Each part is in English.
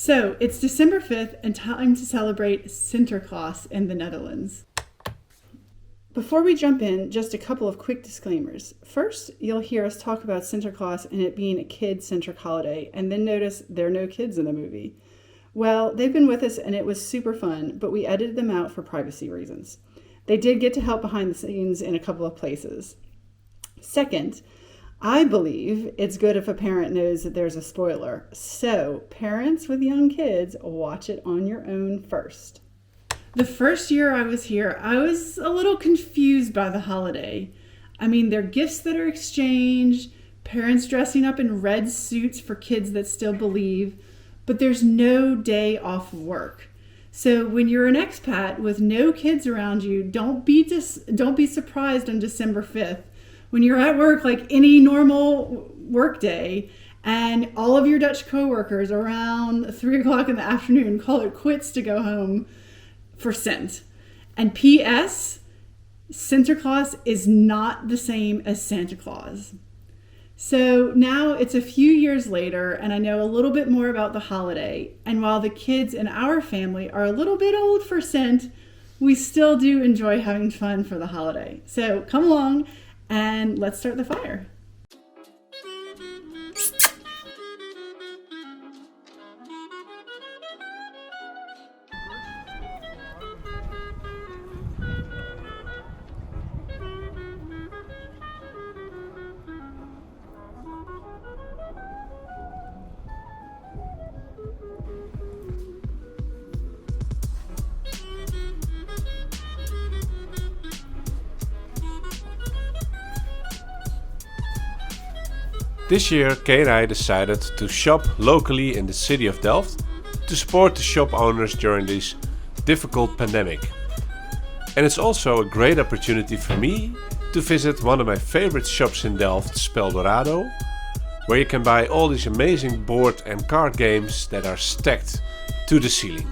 So it's December 5th and time to celebrate Sinterklaas in the Netherlands. Before we jump in, just a couple of quick disclaimers. First, you'll hear us talk about Sinterklaas and it being a kid-centric holiday, and then notice there are no kids in the movie. Well, they've been with us and it was super fun, but we edited them out for privacy reasons. They did get to help behind the scenes in a couple of places. Second, I believe it's good if a parent knows that there's a spoiler. So, parents with young kids, watch it on your own first. The first year I was here, I was a little confused by the holiday. I mean, there are gifts that are exchanged, parents dressing up in red suits for kids that still believe, but there's no day off work. So when you're an expat with no kids around you, don't be surprised on December 5th when you're at work like any normal work day and all of your Dutch coworkers around 3 o'clock in the afternoon call it quits to go home for Sint. And P.S. Sinterklaas is not the same as Santa Claus. So now it's a few years later and I know a little bit more about the holiday. And while the kids in our family are a little bit old for Sint, we still do enjoy having fun for the holiday. So come along and let's start the fire. This year, Kay and I decided to shop locally in the city of Delft to support the shop owners during this difficult pandemic. And it's also a great opportunity for me to visit one of my favorite shops in Delft, Speldorado, where you can buy all these amazing board and card games that are stacked to the ceiling.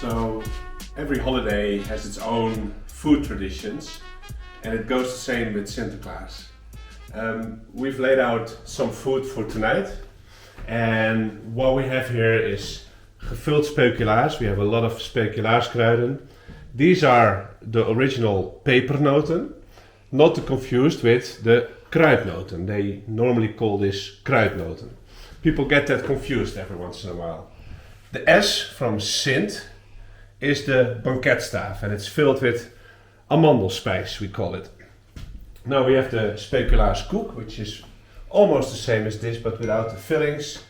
So every holiday has its own food traditions, and it goes the same with Sinterklaas. We've laid out some food for tonight, and what we have here is gevuld speculaas. We have a lot of speculaaskruiden. These are the original pepernoten, not to be confused with the kruidnoten. They normally call this kruidnoten. People get that confused every once in a while. The S from Sint is the banketstaaf, and it's filled with amandelspijs, we call it. Now we have the speculaaskoek, which is almost the same as this, but without the fillings.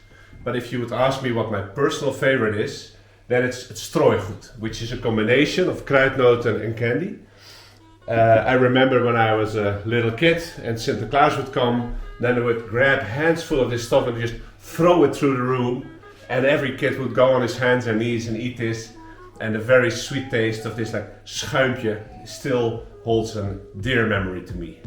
But if you would ask me what my personal favorite is, then it's strooigoed, which is a combination of kruidnoten and candy. I remember when I was a little kid and Sinterklaas would come, then they would grab hands full of this stuff and just throw it through the room, and every kid would go on his hands and knees and eat this. And the very sweet taste of this like schuimpje still holds a dear memory to me.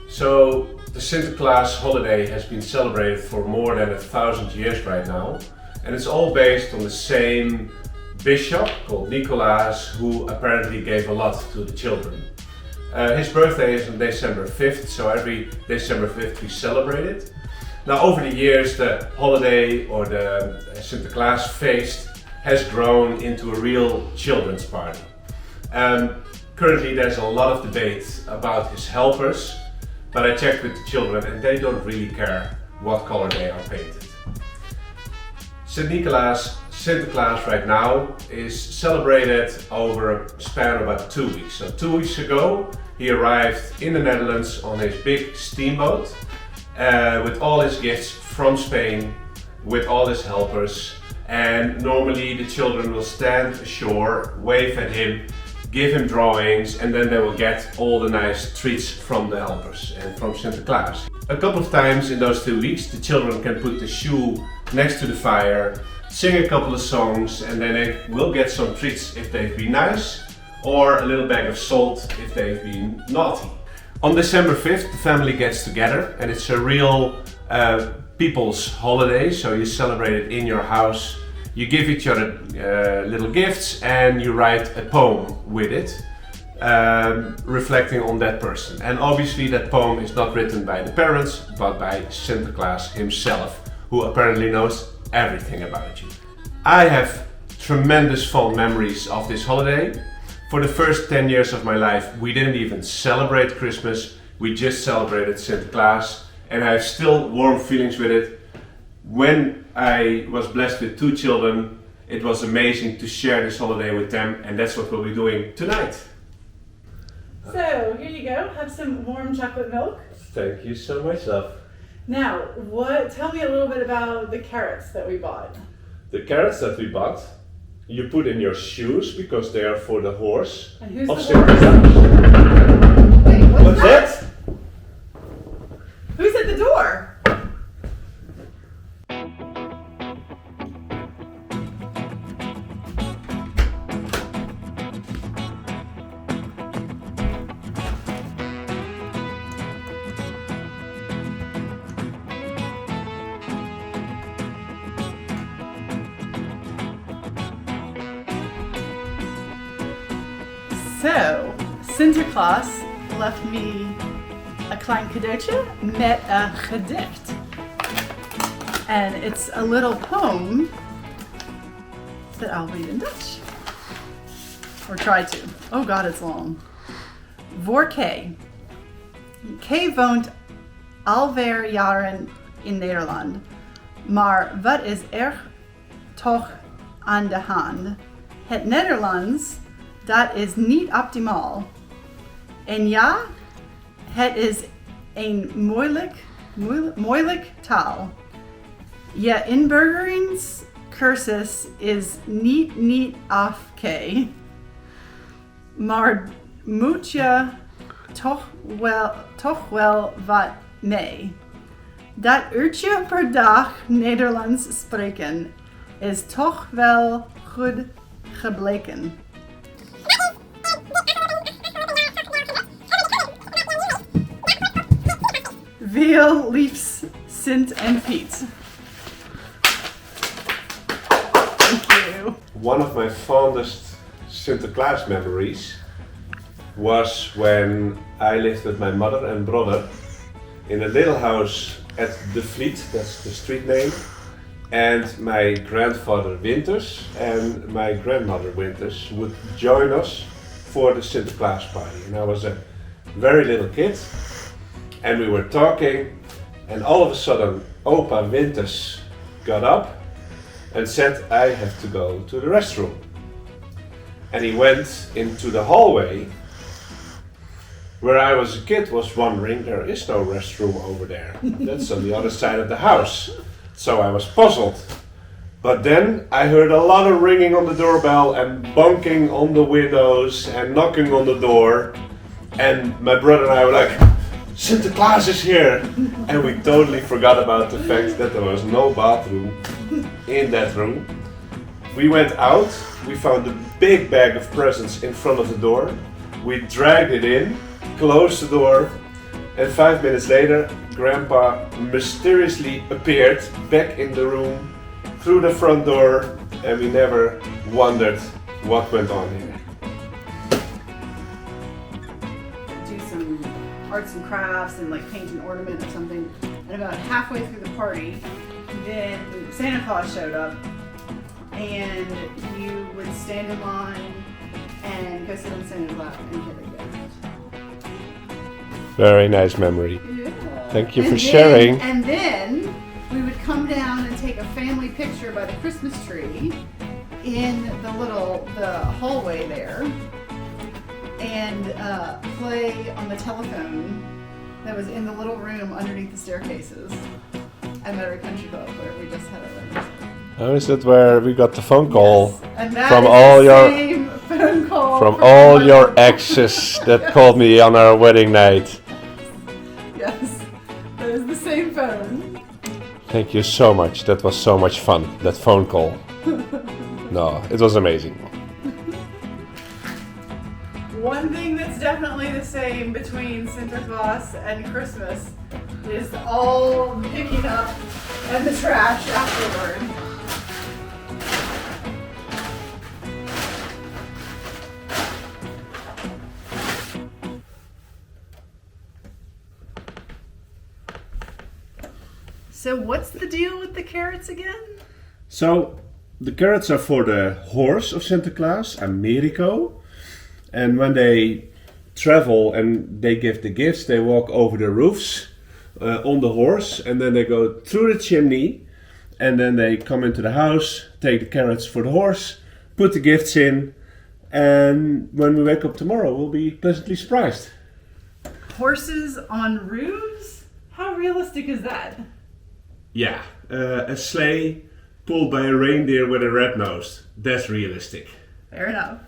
So the Sinterklaas holiday has been celebrated for more than 1,000 years right now, and it's all based on the same bishop called Nicolaas, who apparently gave a lot to the children. His birthday is on December 5th, so every December 5th we celebrate it. Now over the years the holiday or the Sinterklaasfeest has grown into a real children's party. Currently there's a lot of debate about his helpers, but I checked with the children and they don't really care what color they are painted. Sinterklaas right now is celebrated over a span of about 2 weeks. So 2 weeks ago he arrived in the Netherlands on his big steamboat with all his gifts from Spain, with all his helpers. And normally the children will stand ashore, wave at him, give him drawings, and then they will get all the nice treats from the helpers and from Sinterklaas. A couple of times in those 2 weeks the children can put the shoe next to the fire, sing a couple of songs, and then they will get some treats if they've been nice, or a little bag of salt if they've been naughty. On December 5th, the family gets together and it's a real people's holiday. So you celebrate it in your house, you give each other little gifts and you write a poem with it, reflecting on that person. And obviously that poem is not written by the parents, but by Sinterklaas himself, who apparently knows everything about you. I have tremendous fond memories of this holiday. For the first 10 years of my life, we didn't even celebrate Christmas, we just celebrated Sinterklaas, and I have still warm feelings with it. When I was blessed with 2 children, it was amazing to share this holiday with them, and that's what we'll be doing tonight. So, here you go. Have some warm chocolate milk. Thank you so much, love. Now, tell me a little bit about the carrots that we bought. The carrots that we bought, you put in your shoes because they are for the horse. And who's of the horse? Sinterklaas. Wait, what's that? Who's at the door? So, Sinterklaas left me a klein cadeautje met een gedicht. And it's a little poem that I'll read in Dutch. Or try to. Oh god, it's long. Voor Kay. Kay woont alweer jaren in Nederland. Maar wat is toch aan de hand? Het Nederlands, dat is niet optimaal. En ja, het is een moeilijk taal. Je inburgeringscursus is niet oké. Maar moet je toch wel wat mee. Dat uurtje per dag Nederlands spreken is toch wel goed gebleken. Veel liefs, Sint en Piet. Thank you. One of my fondest Sinterklaas memories was when I lived with my mother and brother in a little house at the Fleet, that's the street name, and my grandfather Winters and my grandmother Winters would join us for the Sinterklaas party. And I was a very little kid and we were talking and all of a sudden Opa Winters got up and said, I have to go to the restroom. And he went into the hallway where I was a kid was wondering, there is no restroom over there. That's on the other side of the house. So I was puzzled. But then I heard a lot of ringing on the doorbell and bunking on the windows and knocking on the door. And my brother and I were like, Sinterklaas is here! And we totally forgot about the fact that there was no bathroom in that room. We went out, we found a big bag of presents in front of the door. We dragged it in, closed the door, and 5 minutes later, Grandpa mysteriously appeared back in the room through the front door, and we never wondered what went on here. Do some arts and crafts and like paint an ornament or something. And about halfway through the party, then Santa Claus showed up, and you would stand in line and go sit on Santa's lap and get a gift. Very nice memory. Yeah. Thank you for And sharing. And then we would come down and take a family picture by the Christmas tree in the hallway there, and play on the telephone that was in the little room underneath the staircases at Metairie Country Club where we just had our wedding. How is that where we got the phone call Yes. And that from is all the your same phone call from all my your mom. exes that called me on our wedding night? Yes, that is the same phone. Thank you so much. That was so much fun. That phone call. No, it was amazing. One thing that's definitely the same between Sinterklaas and Christmas is all the picking up and the trash afterward. So what's the deal with the carrots again? So the carrots are for the horse of Sinterklaas, Americo. And when they travel and they give the gifts, they walk over the roofs on the horse, and then they go through the chimney, and then they come into the house, take the carrots for the horse, put the gifts in, and when we wake up tomorrow, we'll be pleasantly surprised. Horses on roofs? How realistic is that? Yeah, a sleigh pulled by a reindeer with a red nose. That's realistic. Fair enough.